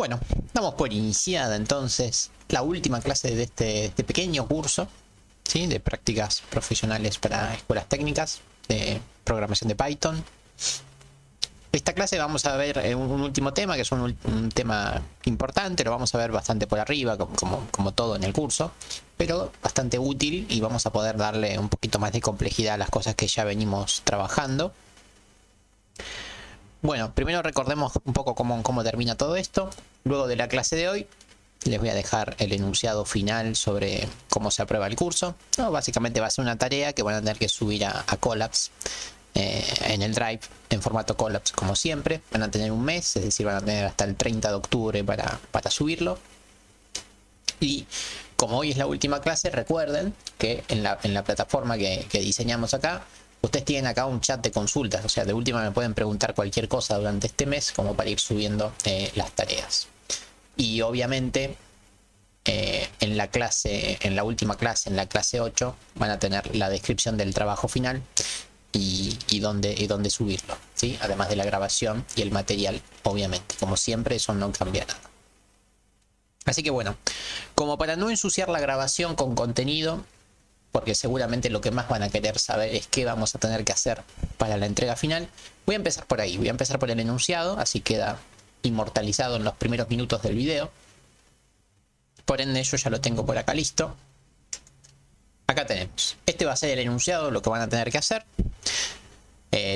Bueno, damos por iniciada entonces la última clase de este pequeño curso, ¿sí? De prácticas profesionales para escuelas técnicas de programación de Python. Esta clase vamos a ver un último tema, que es un tema importante, lo vamos a ver bastante por arriba, como todo en el curso, pero bastante útil, y vamos a poder darle un poquito más de complejidad a las cosas que ya venimos trabajando. Bueno, primero recordemos un poco cómo termina todo esto. Luego de la clase de hoy les voy a dejar el enunciado final sobre cómo se aprueba el curso. No, básicamente va a ser una tarea que van a tener que subir a Collabs en el Drive en formato Collabs, como siempre. Van a tener un mes, es decir, van a tener hasta el 30 de octubre para subirlo. Y como hoy es la última clase, recuerden que en la plataforma que diseñamos acá, ustedes tienen acá un chat de consultas, o sea, de última me pueden preguntar cualquier cosa durante este mes como para ir subiendo las tareas. Y obviamente en la última clase, en la clase 8, van a tener la descripción del trabajo final y dónde subirlo, ¿sí? Además de la grabación y el material, obviamente. Como siempre, eso no cambia nada. Así que bueno, como para no ensuciar la grabación con contenido, porque seguramente lo que más van a querer saber es qué vamos a tener que hacer para la entrega final, voy a empezar por ahí, voy a empezar por el enunciado, así queda inmortalizado en los primeros minutos del video. Por ende, yo ya lo tengo por acá listo. Acá tenemos, este va a ser el enunciado, lo que van a tener que hacer.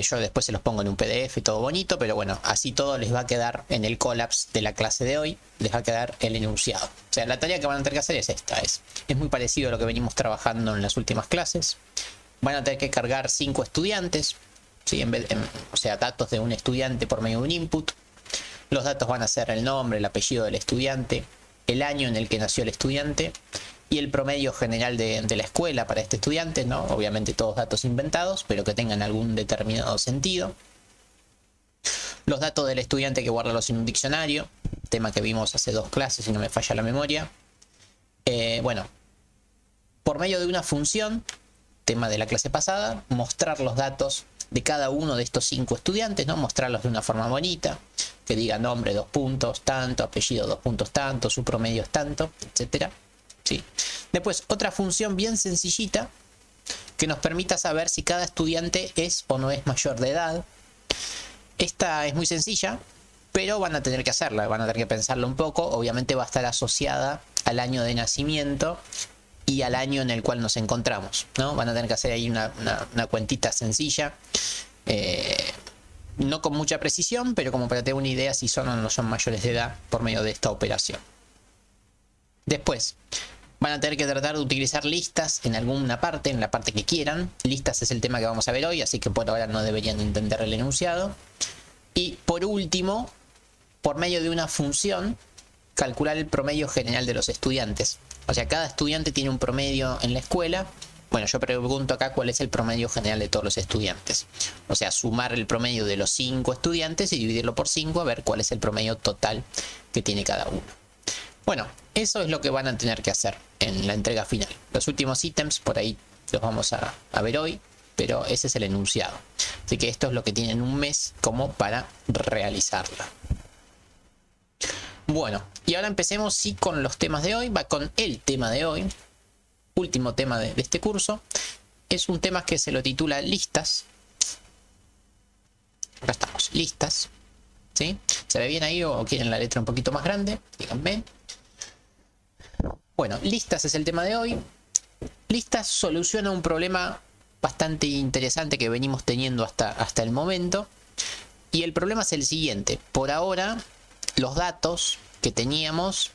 Yo después se los pongo en un PDF y todo bonito, pero bueno, así todo les va a quedar en el Collabs de la clase de hoy, les va a quedar el enunciado. O sea, la tarea que van a tener que hacer es esta, es muy parecido a lo que venimos trabajando en las últimas clases. Van a tener que cargar 5 estudiantes, ¿sí? O sea, datos de un estudiante por medio de un input. Los datos van a ser el nombre, el apellido del estudiante, el año en el que nació el estudiante y el promedio general de la escuela para este estudiante, ¿no? Obviamente todos datos inventados, pero que tengan algún determinado sentido. Los datos del estudiante hay que guardarlos en un diccionario, tema que vimos hace 2 clases si no me falla la memoria. Bueno, por medio de una función, tema de la clase pasada, mostrar los datos de cada uno de estos 5 estudiantes, ¿no? Mostrarlos de una forma bonita, que diga nombre 2 puntos, tanto, apellido 2 puntos, tanto, su promedio es tanto, etcétera. Sí. Después, otra función bien sencillita que nos permita saber si cada estudiante es o no es mayor de edad. Esta es muy sencilla, pero van a tener que hacerla, van a tener que pensarla un poco. Obviamente va a estar asociada al año de nacimiento y al año en el cual nos encontramos, ¿no? Van a tener que hacer ahí una cuentita sencilla, no con mucha precisión, pero como para tener una idea si son o no son mayores de edad por medio de esta operación. Después, van a tener que tratar de utilizar listas en alguna parte, en la parte que quieran. Listas es el tema que vamos a ver hoy, así que por ahora no deberían entender el enunciado. Y por último, por medio de una función, calcular el promedio general de los estudiantes. O sea, cada estudiante tiene un promedio en la escuela. Bueno, yo pregunto acá cuál es el promedio general de todos los estudiantes. O sea, sumar el promedio de los 5 estudiantes y dividirlo por 5 a ver cuál es el promedio total que tiene cada uno. Bueno, eso es lo que van a tener que hacer en la entrega final. Los últimos ítems por ahí los vamos a ver hoy, pero ese es el enunciado. Así que esto es lo que tienen un mes como para realizarla. Bueno, y ahora empecemos sí con los temas de hoy. Va con el tema de hoy, último tema de este curso. Es un tema que se lo titula listas. Acá estamos, listas. ¿Sí? ¿Se ve bien ahí o quieren la letra un poquito más grande? Díganme. Bueno, listas es el tema de hoy. Listas soluciona un problema bastante interesante que venimos teniendo hasta el momento. Y el problema es el siguiente. Por ahora, los datos que teníamos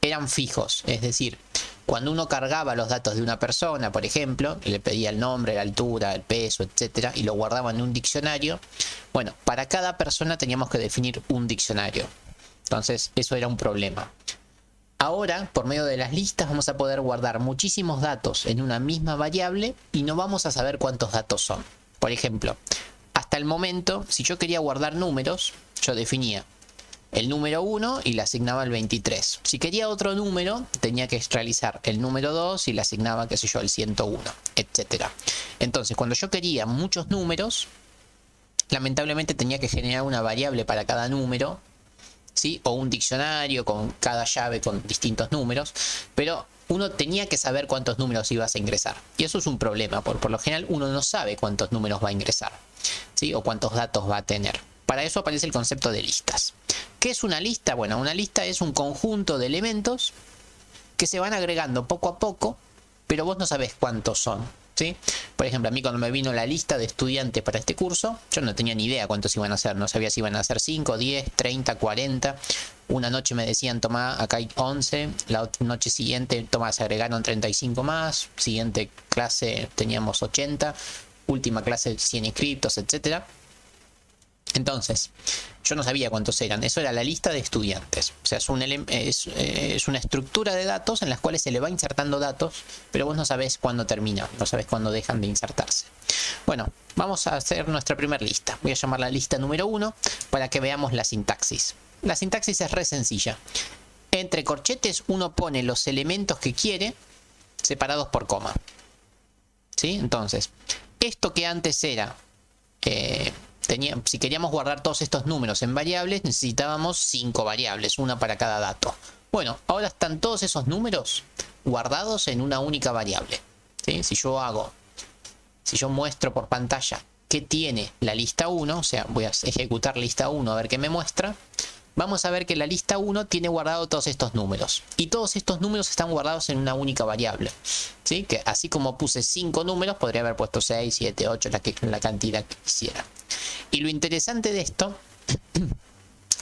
eran fijos. Es decir, cuando uno cargaba los datos de una persona, por ejemplo, le pedía el nombre, la altura, el peso, etcétera, y lo guardaba en un diccionario, bueno, para cada persona teníamos que definir un diccionario. Entonces, eso era un problema. Ahora, por medio de las listas, vamos a poder guardar muchísimos datos en una misma variable y no vamos a saber cuántos datos son. Por ejemplo, hasta el momento, si yo quería guardar números, yo definía el número 1 y le asignaba el 23. Si quería otro número, tenía que realizar el número 2 y le asignaba, qué sé yo, el 101, etc. Entonces, cuando yo quería muchos números, lamentablemente tenía que generar una variable para cada número ¿sí? O un diccionario con cada llave con distintos números, pero uno tenía que saber cuántos números ibas a ingresar. Y eso es un problema, por lo general uno no sabe cuántos números va a ingresar, ¿sí? O cuántos datos va a tener. Para eso aparece el concepto de listas. ¿Qué es una lista? Bueno, una lista es un conjunto de elementos que se van agregando poco a poco, pero vos no sabés cuántos son, ¿sí? Por ejemplo, a mí cuando me vino la lista de estudiantes para este curso, yo no tenía ni idea cuántos iban a ser, no sabía si iban a ser 5, 10, 30, 40. Una noche me decían, toma, acá hay 11, la noche siguiente, toma, se agregaron 35 más, siguiente clase teníamos 80, última clase 100 inscriptos, etcétera. Entonces, yo no sabía cuántos eran. Eso era la lista de estudiantes. O sea, es una estructura de datos en las cuales se le va insertando datos, pero vos no sabés cuándo termina, no sabés cuándo dejan de insertarse. Bueno, vamos a hacer nuestra primera lista. Voy a llamarla lista número 1 para que veamos la sintaxis. La sintaxis es re sencilla. Entre corchetes uno pone los elementos que quiere separados por coma, ¿sí? Entonces, esto que antes era... si queríamos guardar todos estos números en variables, necesitábamos 5 variables, una para cada dato. Bueno, ahora están todos esos números guardados en una única variable, ¿sí? Si yo muestro por pantalla qué tiene la lista 1, o sea, voy a ejecutar lista 1 a ver qué me muestra, vamos a ver que la lista 1 tiene guardado todos estos números. Y todos estos números están guardados en una única variable, ¿sí? Que así como puse 5 números, podría haber puesto 6, 7, 8, la cantidad que quisiera. Y lo interesante de esto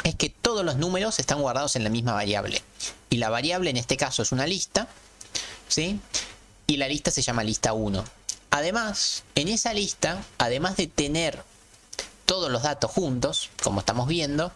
es que todos los números están guardados en la misma variable. Y la variable en este caso es una lista, ¿sí? Y la lista se llama lista 1. Además, en esa lista, además de tener todos los datos juntos, como estamos viendo,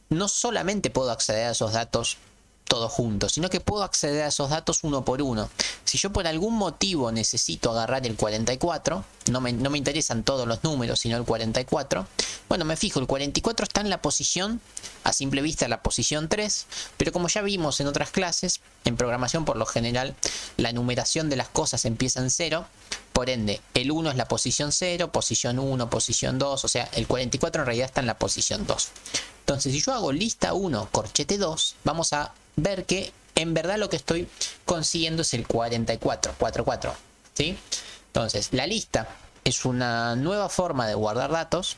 no solamente puedo acceder a esos datos todos juntos, sino que puedo acceder a esos datos uno por uno. Si yo por algún motivo necesito agarrar el 44, no me interesan todos los números, sino el 44, bueno, me fijo, el 44 está en la posición, a simple vista la posición 3, pero como ya vimos en otras clases, en programación por lo general la numeración de las cosas empieza en 0, por ende, el 1 es la posición 0, posición 1, posición 2, o sea, el 44 en realidad está en la posición 2. Entonces, si yo hago lista 1, corchete 2, vamos a ver que en verdad lo que estoy consiguiendo es el 44, 44, ¿sí? Entonces, la lista es una nueva forma de guardar datos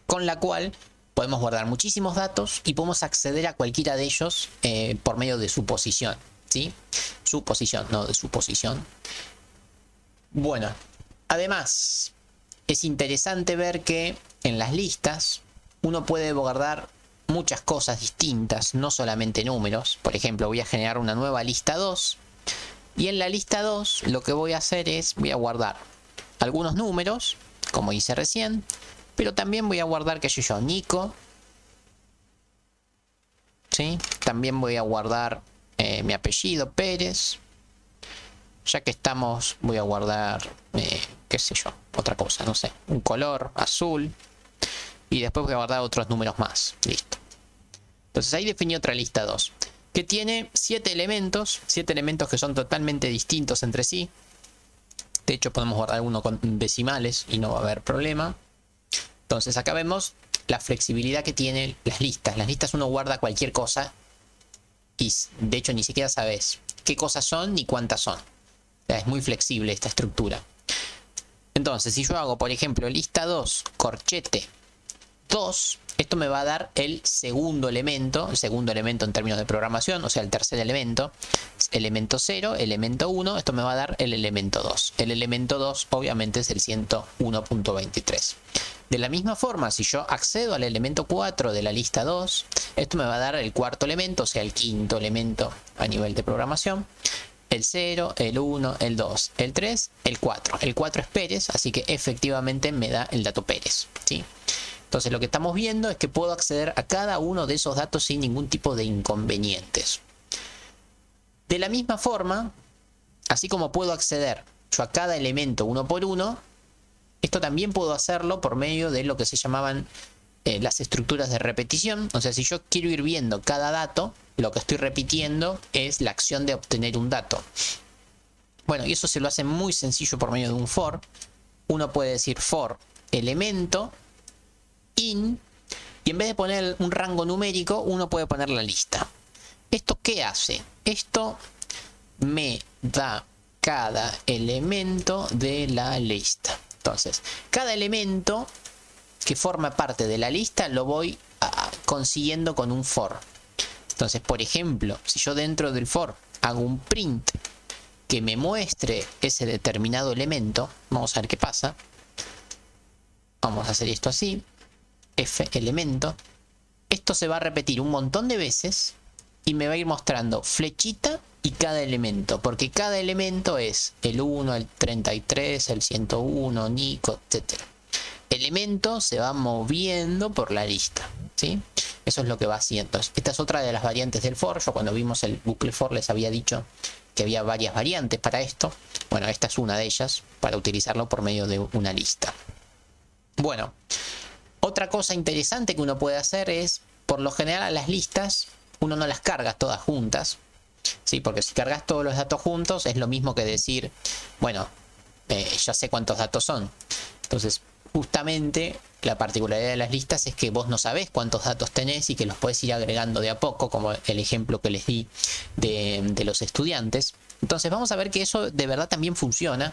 con la cual podemos guardar muchísimos datos y podemos acceder a cualquiera de ellos por medio de su posición, ¿sí? Su posición, no de su posición. Bueno, además, es interesante ver que en las listas uno puede guardar muchas cosas distintas, no solamente números. Por ejemplo, voy a generar una nueva lista 2 y en la lista 2 lo que voy a hacer es, voy a guardar algunos números, como hice recién, pero también voy a guardar, qué sé yo, Nico, ¿sí? También voy a guardar mi apellido, Pérez. Ya que estamos, voy a guardar, qué sé yo, otra cosa, no sé, un color azul. Y después voy a guardar otros números más. Listo. Entonces ahí definí otra lista 2. Que tiene 7 elementos. 7 elementos que son totalmente distintos entre sí. De hecho podemos guardar uno con decimales y no va a haber problema. Entonces acá vemos la flexibilidad que tienen las listas. Las listas uno guarda cualquier cosa. Y de hecho ni siquiera sabes qué cosas son ni cuántas son. O sea, es muy flexible esta estructura. Entonces si yo hago por ejemplo lista 2, corchete 2, esto me va a dar el segundo elemento en términos de programación, o sea, el tercer elemento, elemento 0, elemento 1, esto me va a dar el elemento 2. El elemento 2 obviamente es el 101.23. De la misma forma, si yo accedo al elemento 4 de la lista 2, esto me va a dar el cuarto elemento, o sea, el quinto elemento a nivel de programación. El 0, el 1, el 2, el 3, el 4. El 4 es Pérez, así que efectivamente me da el dato Pérez, ¿sí? Entonces lo que estamos viendo es que puedo acceder a cada uno de esos datos sin ningún tipo de inconvenientes. De la misma forma, así como puedo acceder yo a cada elemento uno por uno, esto también puedo hacerlo por medio de lo que se llamaban las estructuras de repetición. O sea, si yo quiero ir viendo cada dato, lo que estoy repitiendo es la acción de obtener un dato. Bueno, y eso se lo hace muy sencillo por medio de un for. Uno puede decir for elemento in Y en vez de poner un rango numérico, uno puede poner la lista. ¿Esto qué hace? Esto me da cada elemento de la lista. Entonces, cada elemento que forma parte de la lista lo voy consiguiendo con un for. Entonces, por ejemplo, si yo dentro del for hago un print que me muestre ese determinado elemento, vamos a ver qué pasa. Vamos a hacer esto así, f elemento. Esto se va a repetir un montón de veces y me va a ir mostrando flechita y cada elemento, porque cada elemento es el 1, el 33, el 101, Nico, etc. Elemento se va moviendo por la lista, ¿sí? Eso es lo que va haciendo. Esta es otra de las variantes del for. Yo cuando vimos el bucle for les había dicho que había varias variantes para esto. Bueno, esta es una de ellas para utilizarlo por medio de una lista. Bueno, otra cosa interesante que uno puede hacer es, por lo general a las listas uno no las carga todas juntas, ¿sí? Porque si cargas todos los datos juntos es lo mismo que decir, bueno, ya sé cuántos datos son. Entonces, justamente la particularidad de las listas es que vos no sabés cuántos datos tenés y que los podés ir agregando de a poco, como el ejemplo que les di de los estudiantes. Entonces vamos a ver que eso de verdad también funciona.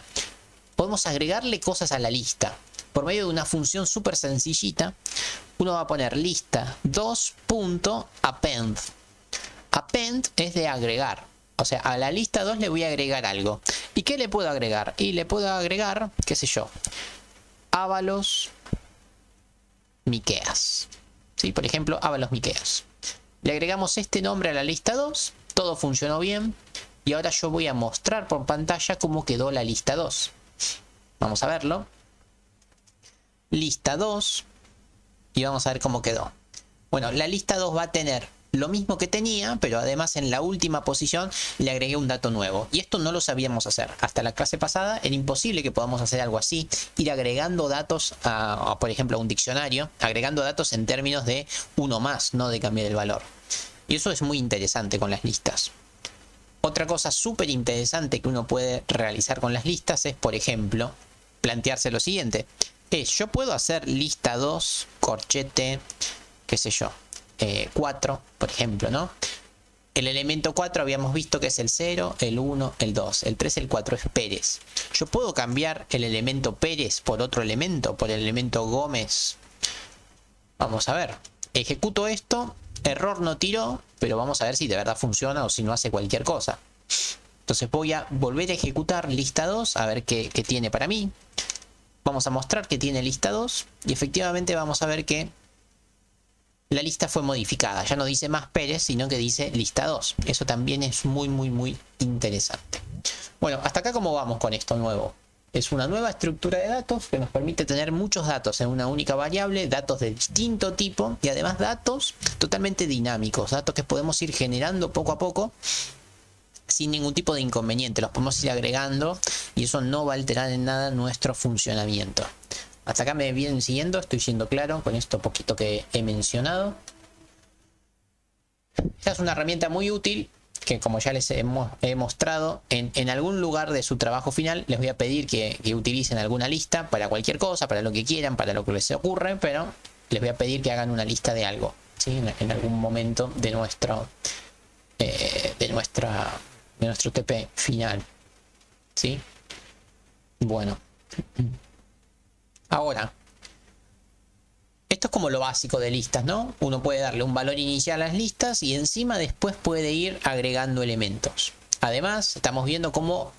Podemos agregarle cosas a la lista por medio de una función súper sencillita. Uno va a poner lista 2.append. Append es de agregar. O sea, a la lista 2 le voy a agregar algo. ¿Y qué le puedo agregar? Y le puedo agregar, qué sé yo, Ábalos Miqueas. ¿Sí? Por ejemplo, Ábalos Miqueas. Le agregamos este nombre a la lista 2. Todo funcionó bien. Y ahora yo voy a mostrar por pantalla cómo quedó la lista 2. Vamos a verlo. Lista 2. Y vamos a ver cómo quedó. Bueno, la lista 2 va a tener lo mismo que tenía, pero además en la última posición le agregué un dato nuevo. Y esto no lo sabíamos hacer. Hasta la clase pasada era imposible que podamos hacer algo así. Ir agregando datos por ejemplo, a un diccionario. Agregando datos en términos de uno más, no de cambiar el valor. Y eso es muy interesante con las listas. Otra cosa súper interesante que uno puede realizar con las listas es, por ejemplo, plantearse lo siguiente. Yo puedo hacer lista 2, corchete, qué sé yo, 4, por ejemplo, ¿no? El elemento 4 habíamos visto que es el 0, el 1, el 2, el 3, el 4 es Pérez. Yo puedo cambiar el elemento Pérez por otro elemento, por el elemento Gómez. Vamos a ver. Ejecuto esto, error no tiró, pero vamos a ver si de verdad funciona o si no hace cualquier cosa. Entonces voy a volver a ejecutar lista 2, a ver qué tiene para mí. Vamos a mostrar que tiene lista 2 y efectivamente vamos a ver que la lista fue modificada. Ya no dice más Pérez, sino que dice lista 2. Eso también es muy, muy, muy interesante. Bueno, hasta acá cómo vamos con esto nuevo. Es una nueva estructura de datos que nos permite tener muchos datos en una única variable, datos de distinto tipo y además datos totalmente dinámicos, datos que podemos ir generando poco a poco sin ningún tipo de inconveniente. Los podemos ir agregando y eso no va a alterar en nada nuestro funcionamiento. Hasta acá me vienen siguiendo, estoy siendo claro con esto poquito que he mencionado. Esta es una herramienta muy útil que, como ya les he mostrado, en algún lugar de su trabajo final les voy a pedir que utilicen alguna lista para cualquier cosa, para lo que quieran, para lo que les ocurre, pero les voy a pedir que hagan una lista de algo, ¿sí? En algún momento de nuestro TP final, ¿sí? Bueno. Ahora, esto es como lo básico de listas, ¿no? Uno puede darle un valor inicial a las listas y encima después puede ir agregando elementos. Además, estamos viendo cómo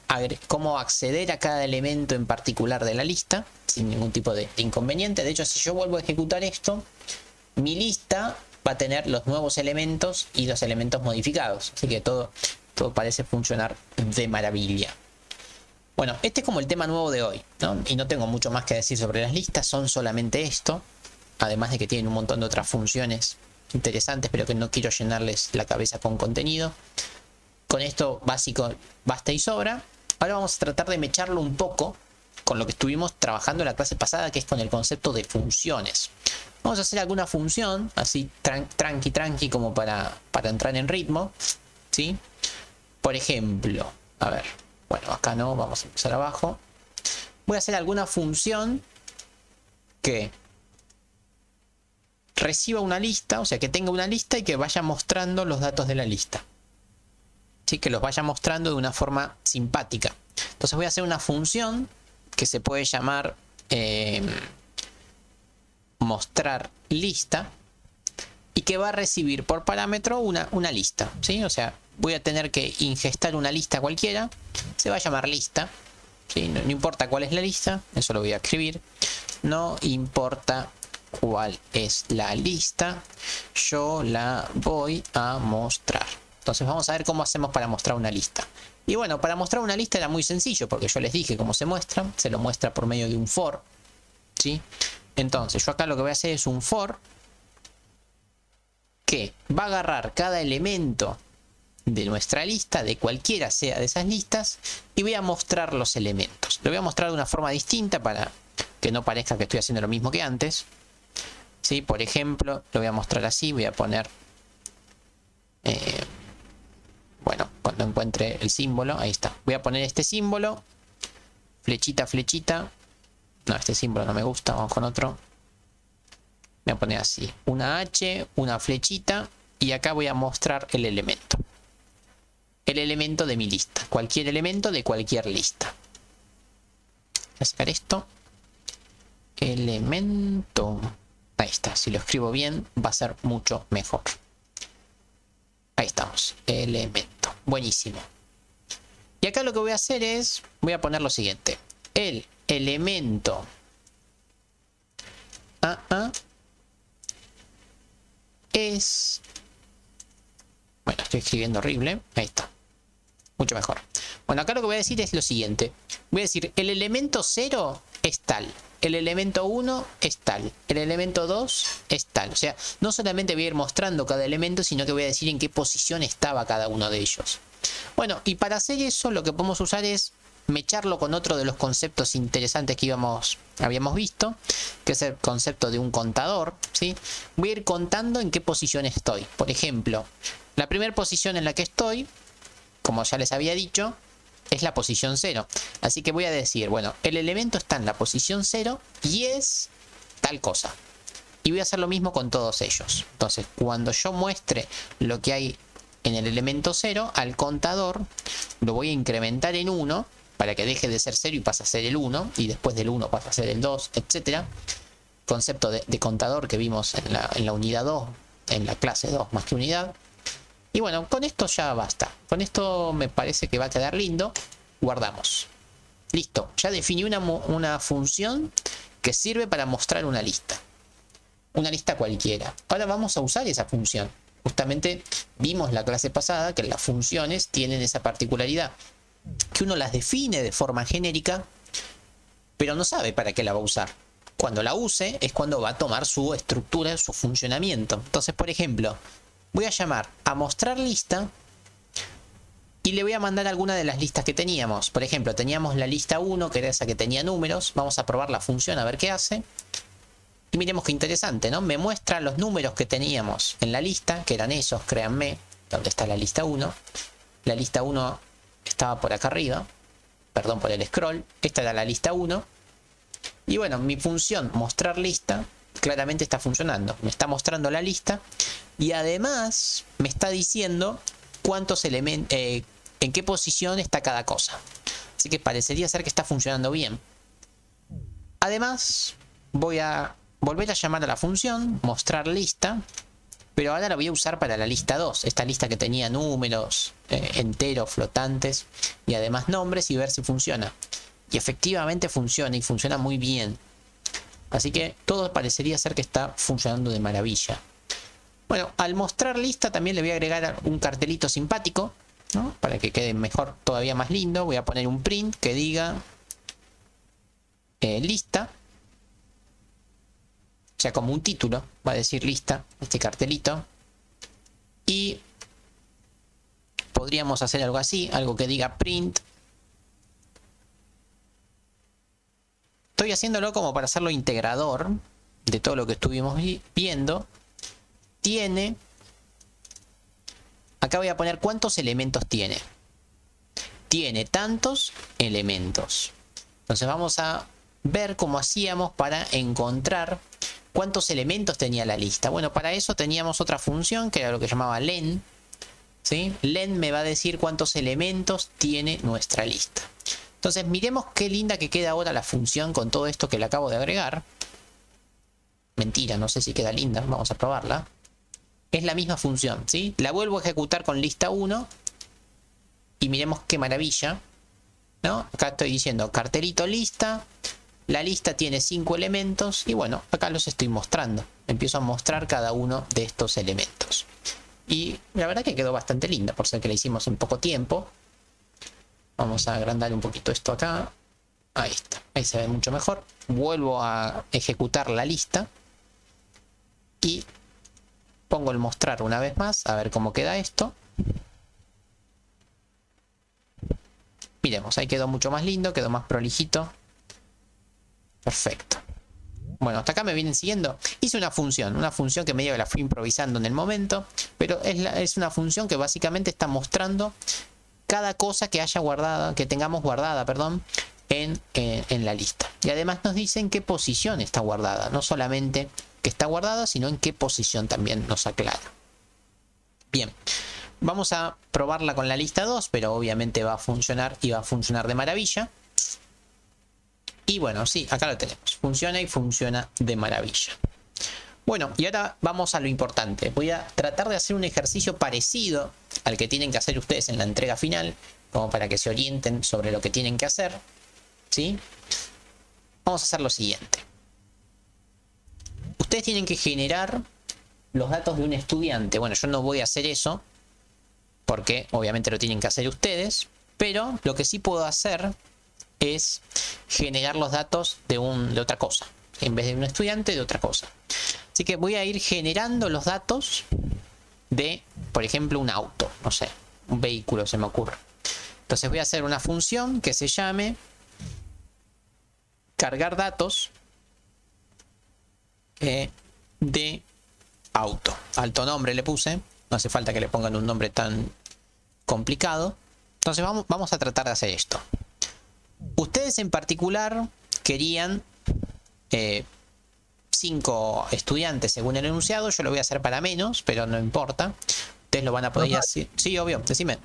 acceder a cada elemento en particular de la lista sin ningún tipo de inconveniente. De hecho, si yo vuelvo a ejecutar esto, mi lista va a tener los nuevos elementos y los elementos modificados. Así que todo parece funcionar de maravilla. Bueno, este es como el tema nuevo de hoy, ¿no? Y no tengo mucho más que decir sobre las listas, son solamente esto. Además de que tienen un montón de otras funciones interesantes, pero que no quiero llenarles la cabeza con contenido. Con esto básico basta y sobra. Ahora vamos a tratar de mecharlo un poco con lo que estuvimos trabajando en la clase pasada, que es con el concepto de funciones. Vamos a hacer alguna función, así tranqui, como para entrar en ritmo, ¿sí? Por ejemplo, a ver, bueno, acá no, vamos a empezar abajo. Voy a hacer alguna función que reciba una lista, o sea, que tenga una lista y que vaya mostrando los datos de la lista. ¿Sí? Que los vaya mostrando de una forma simpática. Entonces voy a hacer una función que se puede llamar mostrar lista y que va a recibir por parámetro una lista, ¿sí? O sea, voy a tener que ingestar una lista cualquiera, se va a llamar lista, ¿sí? No importa cuál es la lista, eso lo voy a escribir. No importa cuál es la lista, yo la voy a mostrar. Entonces vamos a ver cómo hacemos para mostrar una lista. Y bueno, para mostrar una lista era muy sencillo, porque yo les dije cómo se muestra. Se lo muestra por medio de un for, ¿sí? Entonces yo acá lo que voy a hacer es un for que va a agarrar cada elemento de nuestra lista, de cualquiera sea de esas listas, y voy a mostrar los elementos. Lo voy a mostrar de una forma distinta para que no parezca que estoy haciendo lo mismo que antes, ¿sí? Por ejemplo, lo voy a mostrar así. Voy a poner... bueno, cuando encuentre el símbolo, ahí está. Voy a poner este símbolo, flechita, flechita. No, este símbolo no me gusta, vamos con otro. Voy a poner así, una H, una flechita, y acá voy a mostrar el elemento. El elemento de mi lista, cualquier elemento de cualquier lista. Voy a sacar esto. Elemento. Ahí está, si lo escribo bien va a ser mucho mejor. Ahí estamos, elemento. Buenísimo. Y acá lo que voy a hacer es, voy a poner lo siguiente. El elemento AA es... Bueno, estoy escribiendo horrible. Ahí está. Mucho mejor. Bueno, acá lo que voy a decir es lo siguiente. Voy a decir, el elemento 0 es tal. El elemento 1 es tal. El elemento 2 es tal. O sea, no solamente voy a ir mostrando cada elemento, sino que voy a decir en qué posición estaba cada uno de ellos. Bueno, y para hacer eso lo que podemos usar es mecharlo con otro de los conceptos interesantes que habíamos visto, que es el concepto de un contador, ¿sí? Voy a ir contando en qué posición estoy. Por ejemplo, la primera posición en la que estoy, como ya les había dicho, es la posición 0. Así que voy a decir, bueno, el elemento está en la posición 0 y es tal cosa. Y voy a hacer lo mismo con todos ellos. Entonces, cuando yo muestre lo que hay en el elemento 0, al contador lo voy a incrementar en 1 para que deje de ser 0 y pase a ser el 1. Y después del 1 pasa a ser el 2, etc. Concepto de contador que vimos en la unidad 2, en la clase 2 más que unidad. Y bueno, con esto ya basta. Con esto me parece que va a quedar lindo. Guardamos. Listo. Ya definí una función que sirve para mostrar una lista. Una lista cualquiera. Ahora vamos a usar esa función. Justamente vimos la clase pasada que las funciones tienen esa particularidad. Que uno las define de forma genérica, pero no sabe para qué la va a usar. Cuando la use es cuando va a tomar su estructura, su funcionamiento. Entonces, por ejemplo, voy a llamar a mostrar lista y le voy a mandar alguna de las listas que teníamos. Por ejemplo, teníamos la lista 1, que era esa que tenía números. Vamos a probar la función a ver qué hace. Y miremos qué interesante, ¿no? Me muestra los números que teníamos en la lista, que eran esos, créanme. ¿Dónde está la lista 1? La lista 1 estaba por acá arriba. Perdón por el scroll. Esta era la lista 1. Y bueno, mi función mostrar lista claramente está funcionando. Me está mostrando la lista. Y además me está diciendo cuántos elementos, en qué posición está cada cosa. Así que parecería ser que está funcionando bien. Además, voy a volver a llamar a la función mostrar lista. Pero ahora la voy a usar para la lista 2. Esta lista que tenía números, enteros, flotantes y además nombres, y ver si funciona. Y efectivamente funciona, y funciona muy bien. Así que todo parecería ser que está funcionando de maravilla. Bueno, al mostrar lista también le voy a agregar un cartelito simpático, ¿no? Para que quede mejor, todavía más lindo. Voy a poner un print que diga lista. O sea, como un título, va a decir lista, este cartelito. Y podríamos hacer algo así, algo que diga print. Estoy haciéndolo como para hacerlo integrador de todo lo que estuvimos viendo. Tiene... Acá voy a poner cuántos elementos tiene. Tiene tantos elementos. Entonces vamos a ver cómo hacíamos para encontrar cuántos elementos tenía la lista. Bueno, para eso teníamos otra función que era lo que llamaba len. ¿Sí? Len me va a decir cuántos elementos tiene nuestra lista. Entonces miremos qué linda que queda ahora la función con todo esto que le acabo de agregar. Mentira, no sé si queda linda, vamos a probarla. Es la misma función, ¿sí? La vuelvo a ejecutar con lista 1 y miremos qué maravilla, ¿no? Acá estoy diciendo cartelito lista. La lista tiene 5 elementos y bueno, acá los estoy mostrando. Empiezo a mostrar cada uno de estos elementos. Y la verdad que quedó bastante linda por ser que la hicimos en poco tiempo. Vamos a agrandar un poquito esto acá. Ahí está, ahí se ve mucho mejor. Vuelvo a ejecutar la lista. Y pongo el mostrar una vez más, a ver cómo queda esto. Miremos, ahí quedó mucho más lindo, quedó más prolijito. Perfecto. Bueno, hasta acá me vienen siguiendo. Hice una función que medio que la fui improvisando en el momento, pero es una función que básicamente está mostrando cada cosa que haya guardada, que tengamos guardada, perdón, en la lista. Y además nos dice en qué posición está guardada, no solamente que está guardada, sino en qué posición también nos aclara. Bien, vamos a probarla con la lista 2, pero obviamente va a funcionar y va a funcionar de maravilla. Y bueno, sí, acá lo tenemos. Funciona y funciona de maravilla. Bueno, y ahora vamos a lo importante. Voy a tratar de hacer un ejercicio parecido al que tienen que hacer ustedes en la entrega final, como para que se orienten sobre lo que tienen que hacer. ¿Sí? Vamos a hacer lo siguiente. Ustedes tienen que generar los datos de un estudiante. Bueno, yo no voy a hacer eso, porque obviamente lo tienen que hacer ustedes, pero lo que sí puedo hacer es generar los datos de otra cosa, en vez de un estudiante, de otra cosa. Así que voy a ir generando los datos de, por ejemplo, un auto, no sé, un vehículo se me ocurre. Entonces voy a hacer una función que se llame cargar datos de auto. Alto nombre le puse, no hace falta que le pongan un nombre tan complicado. Entonces vamos a tratar de hacer esto. Ustedes en particular querían 5 estudiantes según el enunciado. Yo lo voy a hacer para menos, pero no importa. Ustedes lo van a poder hacer. Sí, obvio, decime.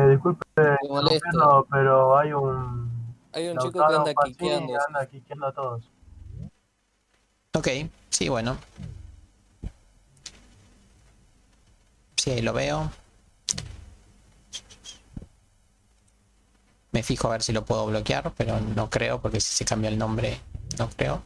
Disculpe, molesto. pero hay un Chico que anda Pacini quiqueando. anda quiqueando a todos. Ok, sí, bueno. Sí, ahí lo veo. Me fijo a ver si lo puedo bloquear, pero no creo, porque si se cambia el nombre, no creo.